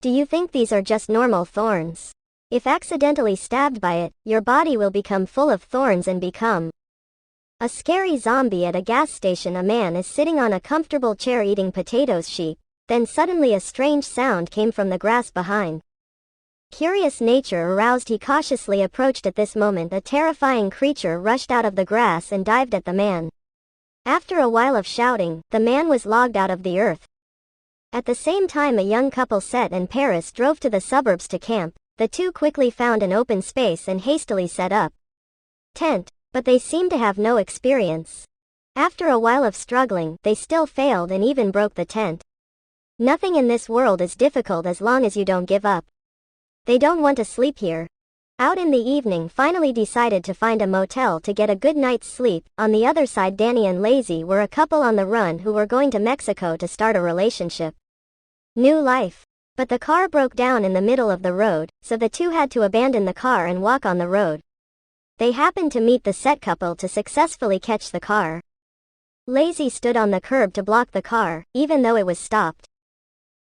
Do you think these are just normal thorns? If accidentally stabbed by it, your body will become full of thorns and become a scary zombie. At a gas station, a man is sitting on a comfortable chair eating potatoes. Sheep. Then suddenly a strange sound came from the grass behind. Curious nature aroused, he cautiously approached. At this moment, a terrifying creature rushed out of the grass and dived at the man. After a while of shouting, the man was logged out of the earth. At the same time, a young couple, Seth and Paris, drove to the suburbs to camp. The two quickly found an open space and hastily set up tent, but they seemed to have no experience. After a while of struggling, they still failed and even broke the tent. Nothing in this world is difficult as long as you don't give up. They don't want to sleep here. Out in the evening, finally decided to find a motel to get a good night's sleep. On the other side, Danny and Lazy were a couple on the run who were going to Mexico to start a relationship. New life. But the car broke down in the middle of the road, so the two had to abandon the car and walk on the road. They happened to meet the Set couple to successfully catch the car. Lazy stood on the curb to block the car, even though it was stopped.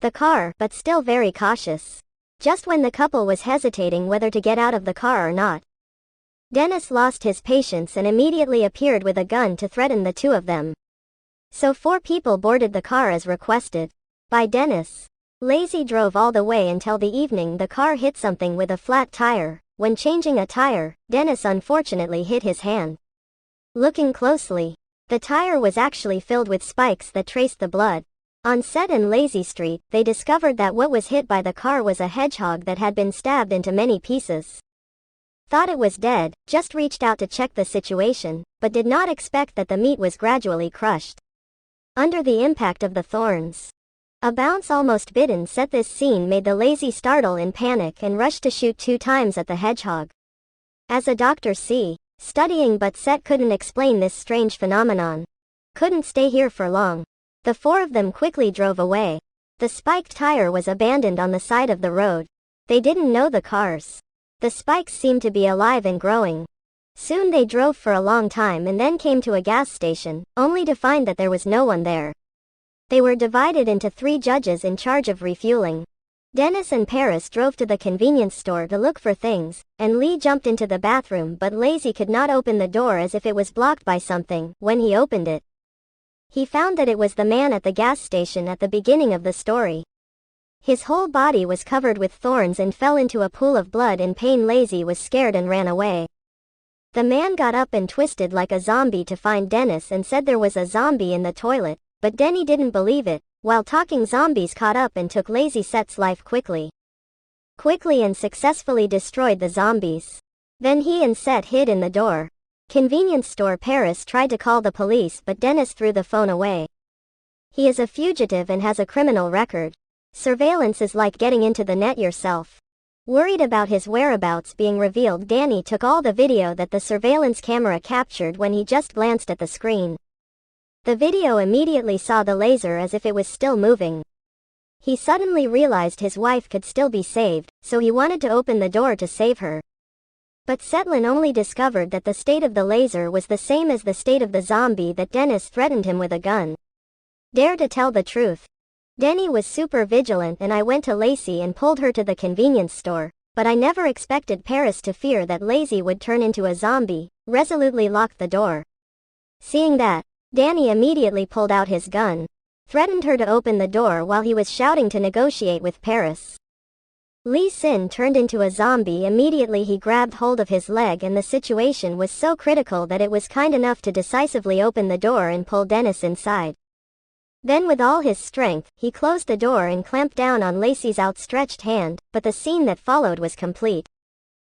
The car, but still very cautious. Just when the couple was hesitating whether to get out of the car or not, Dennis lost his patience and immediately appeared with a gun to threaten the two of them. So 4 people boarded the car as requested by Dennis. Lazy drove all the way until the evening. The car hit something with a flat tire. When changing a tire, Dennis unfortunately hit his hand. Looking closely, the tire was actually filled with spikes that traced the blood. On Set and Lazy Street, they discovered that what was hit by the car was a hedgehog that had been stabbed into many pieces. Thought it was dead, just reached out to check the situation, but did not expect that the meat was gradually crushed under the impact of the thorns. A bounce almost bitten Set. This scene made the Lazy startle in panic and rushed to shoot 2 times at the hedgehog. As a Dr. C. studying, but Set couldn't explain this strange phenomenon. Couldn't stay here for long. The 4 of them quickly drove away. The spiked tire was abandoned on the side of the road. They didn't know the cars. The spikes seemed to be alive and growing. Soon they drove for a long time and then came to a gas station, only to find that there was no one there. They were divided into 3 judges in charge of refueling. Dennis and Paris drove to the convenience store to look for things, and Lee jumped into the bathroom, but Lazy could not open the door as if it was blocked by something. When he opened it, he found that it was the man at the gas station at the beginning of the story. His whole body was covered with thorns and fell into a pool of blood. In pain, Lazy was scared and ran away. The man got up and twisted like a zombie to find Dennis and said there was a zombie in the toilet, but Denny didn't believe it. While talking, zombies caught up and took Lazy Set's life quickly and successfully destroyed the zombies. Then he and Set hid in the door. Convenience store. Paris tried to call the police, but Dennis threw the phone away. He is a fugitive and has a criminal record. Surveillance is like getting into the net yourself. Worried about his whereabouts being revealed, Danny took all the video that the surveillance camera captured when he just glanced at the screen. The video immediately saw the laser as if it was still moving. He suddenly realized his wife could still be saved, so he wanted to open the door to save her. But Setlin only discovered that the state of the laser was the same as the state of the zombie that Dennis threatened him with a gun. Dare to tell the truth. Denny was super vigilant, and I went to Lacey and pulled her to the convenience store, but I never expected Paris to fear that Lazy would turn into a zombie. Resolutely locked the door. Seeing that, Danny immediately pulled out his gun, threatened her to open the door while he was shouting to negotiate with Paris. Lee Sin turned into a zombie immediately. He grabbed hold of his leg, and the situation was so critical that it was kind enough to decisively open the door and pull Dennis inside. Then with all his strength, he closed the door and clamped down on Lacey's outstretched hand, but the scene that followed was complete,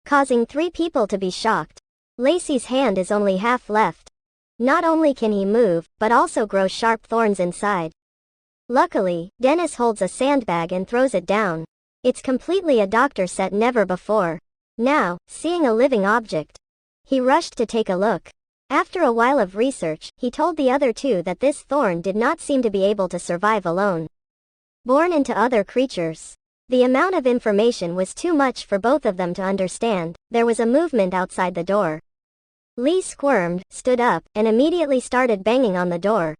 causing 3 people to be shocked. Lacey's hand is only half left. Not only can he move, but also grow sharp thorns inside. Luckily, Dennis holds a sandbag and throws it down. It's completely a Dr. Set. Never before. Now, seeing a living object, he rushed to take a look. After a while of research, he told the other 2 that this thorn did not seem to be able to survive alone. Born into other creatures. The amount of information was too much for both of them to understand. There was a movement outside the door. Lee squirmed, stood up, and immediately started banging on the door.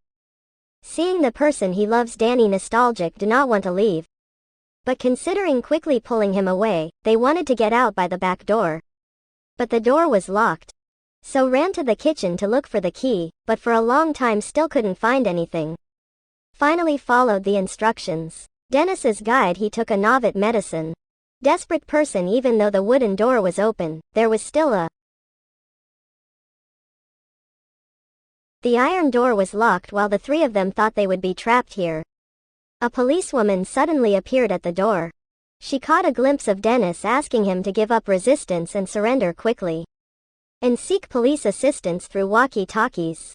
Seeing the person he loves, Danny, nostalgic, did not want to leave. But considering quickly pulling him away, they wanted to get out by the back door. But the door was locked. So ran to the kitchen to look for the key, but for a long time still couldn't find anything. Finally followed the instructions. Dennis's guide, he took a Novit medicine. Desperate person, even though the wooden door was open, there was still The iron door was locked while the three of them thought they would be trapped here. A policewoman suddenly appeared at the door. She caught a glimpse of Dennis asking him to give up resistance and surrender quickly. And seek police assistance through walkie-talkies.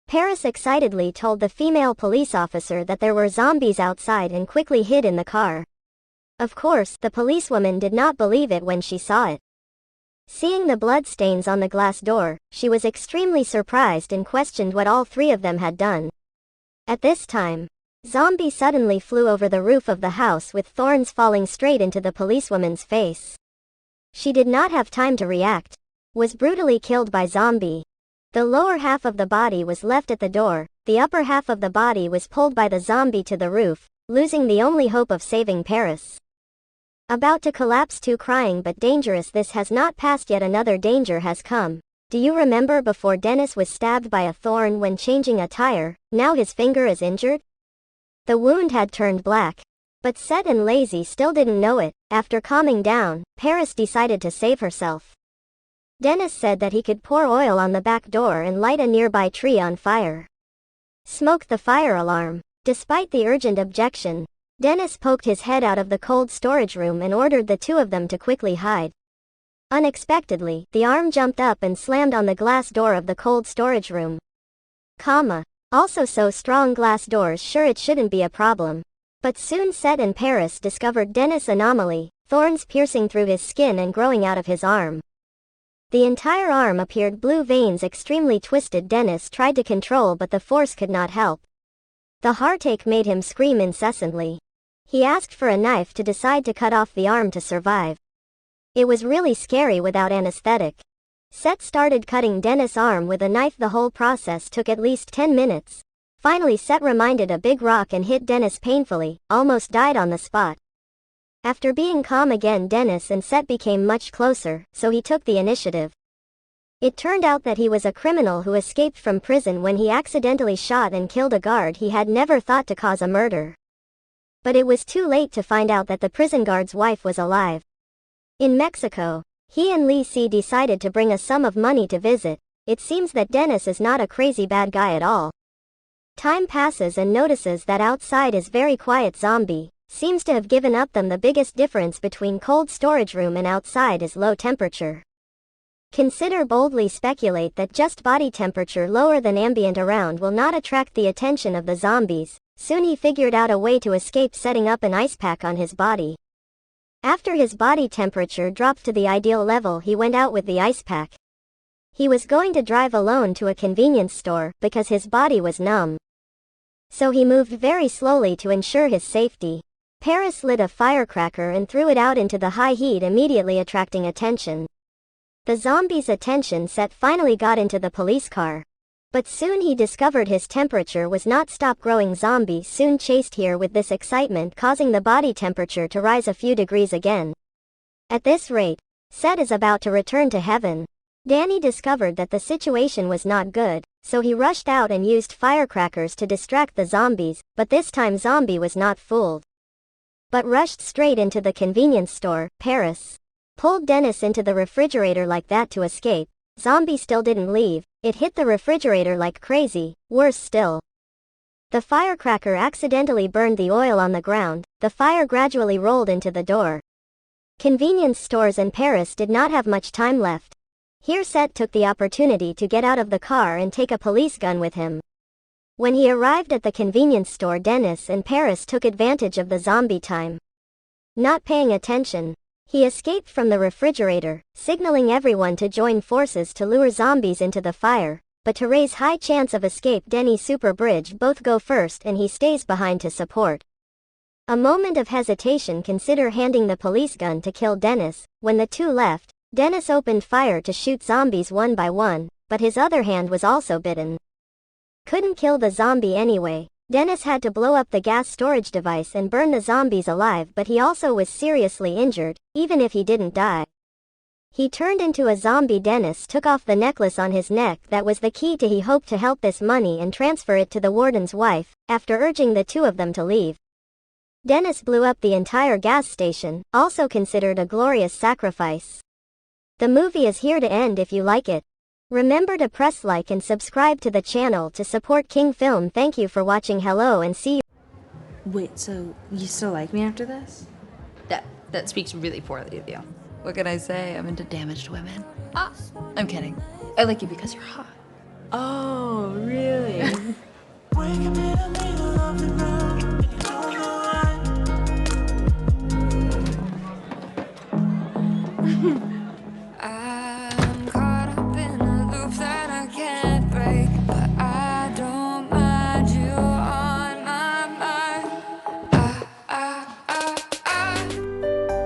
Paris excitedly told the female police officer that there were zombies outside and quickly hid in the car. Of course, the policewoman did not believe it when she saw it. Seeing the bloodstains on the glass door, she was extremely surprised and questioned what all three of them had done. At this time, zombie suddenly flew over the roof of the house with thorns falling straight into the policewoman's face. She did not have time to react. Was brutally killed by zombie. The lower half of the body was left at the door, the upper half of the body was pulled by the zombie to the roof, losing the only hope of saving Paris. About to collapse too, crying but dangerous. This has not passed yet, another danger has come. Do you remember before Dennis was stabbed by a thorn when changing a tire, now his finger is injured? The wound had turned black. But Seth and Lazy still didn't know it. After calming down, Paris decided to save herself. Dennis said that he could pour oil on the back door and light a nearby tree on fire. Smoke the fire alarm. Despite the urgent objection, Dennis poked his head out of the cold storage room and ordered the two of them to quickly hide. Unexpectedly, the arm jumped up and slammed on the glass door of the cold storage room. Also so strong glass doors, sure it shouldn't be a problem. But soon Seth and Paris discovered Dennis' anomaly, thorns piercing through his skin and growing out of his arm. The entire arm appeared blue veins extremely twisted. Dennis tried to control but the force could not help. The heartache made him scream incessantly. He asked for a knife to decide to cut off the arm to survive. It was really scary without anesthetic. Seth started cutting Dennis' arm with a knife. The whole process took at least 10 minutes. Finally Seth reminded a big rock and hit Dennis painfully, almost died on the spot. After being calm again, Dennis and Seth became much closer, so he took the initiative. It turned out that he was a criminal who escaped from prison when he accidentally shot and killed a guard. He had never thought to cause a murder. But it was too late to find out that the prison guard's wife was alive. In Mexico, he and Lee C decided to bring a sum of money to visit. It seems that Dennis is not a crazy bad guy at all. Time passes and notices that outside is very quiet. Zombie seems to have given up them. The biggest difference between cold storage room and outside is low temperature. Consider boldly speculate that just body temperature lower than ambient around will not attract the attention of the zombies. Soon he figured out a way to escape, setting up an ice pack on his body. After his body temperature dropped to the ideal level, he went out with the ice pack. He was going to drive alone to a convenience store because his body was numb. So he moved very slowly to ensure his safety. Paris lit a firecracker and threw it out into the high heat, immediately attracting attention. The zombie's attention Seth finally got into the police car. But soon he discovered his temperature was not stop growing. Zombie soon chased here with this excitement, causing the body temperature to rise a few degrees again. At this rate, Seth is about to return to heaven. Danny discovered that the situation was not good, so he rushed out and used firecrackers to distract the zombies, but this time Zombie was not fooled. But rushed straight into the convenience store. Paris pulled Dennis into the refrigerator like that to escape. Zombie still didn't leave. It hit the refrigerator like crazy. Worse still, the firecracker accidentally burned the oil on the ground. The fire gradually rolled into the door. Convenience stores and Paris did not have much time left. Here Seth took the opportunity to get out of the car and take a police gun with him. When he arrived at the convenience store, Dennis and Paris took advantage of the zombie time. Not paying attention, he escaped from the refrigerator, signaling everyone to join forces to lure zombies into the fire, but to raise high chance of escape, Denny Super Bridge both go first and he stays behind to support. A moment of hesitation, consider handing the police gun to kill Dennis. When the two left, Dennis opened fire to shoot zombies one by one, but his other hand was also bitten. Couldn't kill the zombie anyway. Dennis had to blow up the gas storage device and burn the zombies alive, but he also was seriously injured, even if he didn't die. He turned into a zombie. Dennis took off the necklace on his neck that was the key to he hoped to help this money and transfer it to the warden's wife, after urging the two of them to leave. Dennis blew up the entire gas station, also considered a glorious sacrifice. The movie is here to end. If you like it, remember to press like and subscribe to the channel to support King Film. Thank you for watching. Hello and see you. Wait, so you still like me after this? That speaks really poorly of you. What can I say? I'm into damaged women. Ah, I'm kidding. I like you because you're hot. Oh, really?